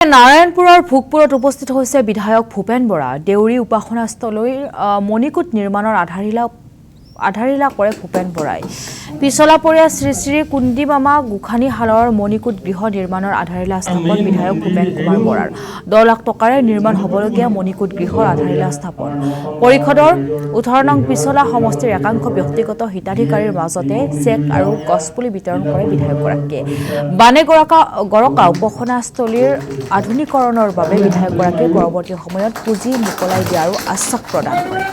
নাৰায়ণপুৰৰ ভোগপুৰত উপস্থিত হৈছে বিধায়ক ভূপেন বৰা। দেউৰী উপাসনাস্থলীৰ মণিকূট নিৰ্মাণৰ আধাৰিলা কৰে ভূপেন বৰাই। পিছলাপৰীয়া শ্ৰী শ্ৰী কুন্দিমামা গোসানীশালৰ মণিকূট গৃহ নিৰ্মাণৰ আধাৰিলা স্থাপন বিধায়ক ভূপেন কুমাৰ বৰাৰ। 10 লাখ টকাৰে নিৰ্মাণ হ'বলগীয়া মণিকূট গৃহৰ আধাৰিলা স্থাপন। পৰিষদৰ 18 নং পিছলা সমষ্টিৰ একাংশ ব্যক্তিগত হিতাধিকাৰীৰ মাজতে চেক আৰু গছপুলি বিতৰণ কৰে বিধায়কগৰাকীয়ে। বানেগৰকা উপাসনাস্থলীৰ আধুনিকৰণৰ বাবে বিধায়কগৰাকীয়ে পৰৱৰ্তী সময়ত পুঁজি মোকলাই দিয়াৰো আশ্বাস প্ৰদান কৰে।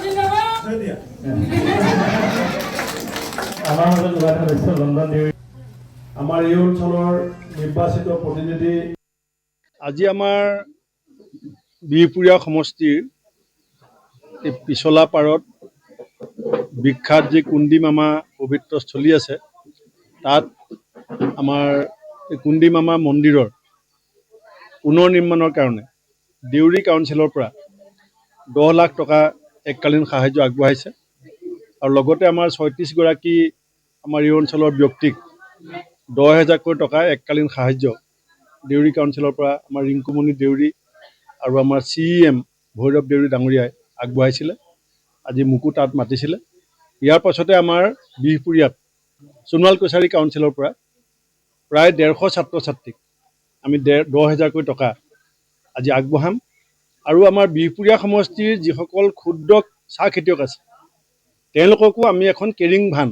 আমাৰ এই অঞ্চলৰ নিৰ্বাচিত প্ৰতিনিধি আজি আমাৰ বিহপুৰীয়া সমষ্টিৰ পিছলা পাৰত বিখ্যাত যি কুন্দিমামা পবিত্ৰ স্থলী আছে, তাত আমাৰ কুন্দিমামা মন্দিৰৰ পুনৰ নিৰ্মাণৰ কাৰণে দেউৰী কাউন্সিলৰ পৰা 10 লাখ টকা এককালীন সাহায্য আগবঢ়াইছে আৰু লগতে আমাৰ 36 গৰাকী আমাৰ এই অঞ্চলৰ ব্যক্তিক 10,000কৈ টকা এককালীন সাহায্য দেউৰী কাউন্সিলৰ পৰা আমাৰ ৰিংকুমণি দেউৰী আৰু আমাৰ CEM ভৈৰৱ দেউৰী ডাঙৰীয়াই আগবঢ়াইছিলে। আজি মোকো তাত মাতিছিলে। ইয়াৰ পাছতে আমাৰ বিহপুৰীয়াত সোণোৱাল কছাৰী কাউন্সিলৰ পৰা প্ৰায় 150 ছাত্ৰ ছাত্ৰীক আমি 10,000কৈ টকা আজি আগবঢ়াম আৰু আমাৰ বিহপুৰীয়া সমষ্টিৰ যিসকল ক্ষুদ্ৰ চাহ খেতিয়ক আছে তেওঁলোককো আমি এখন কেৰিং ভান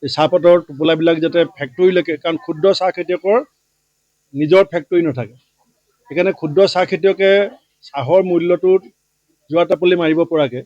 চাহপাতৰ টোপোলাবিলাক যাতে ফেক্টৰীলৈকে, কাৰণ ক্ষুদ্ৰ চাহ খেতিয়কৰ নিজৰ ফেক্টৰী নাথাকে, সেইকাৰণে ক্ষুদ্ৰ চাহ খেতিয়কে চাহৰ মূল্যটোত যোৱা টাপলি মাৰিব পৰাকৈ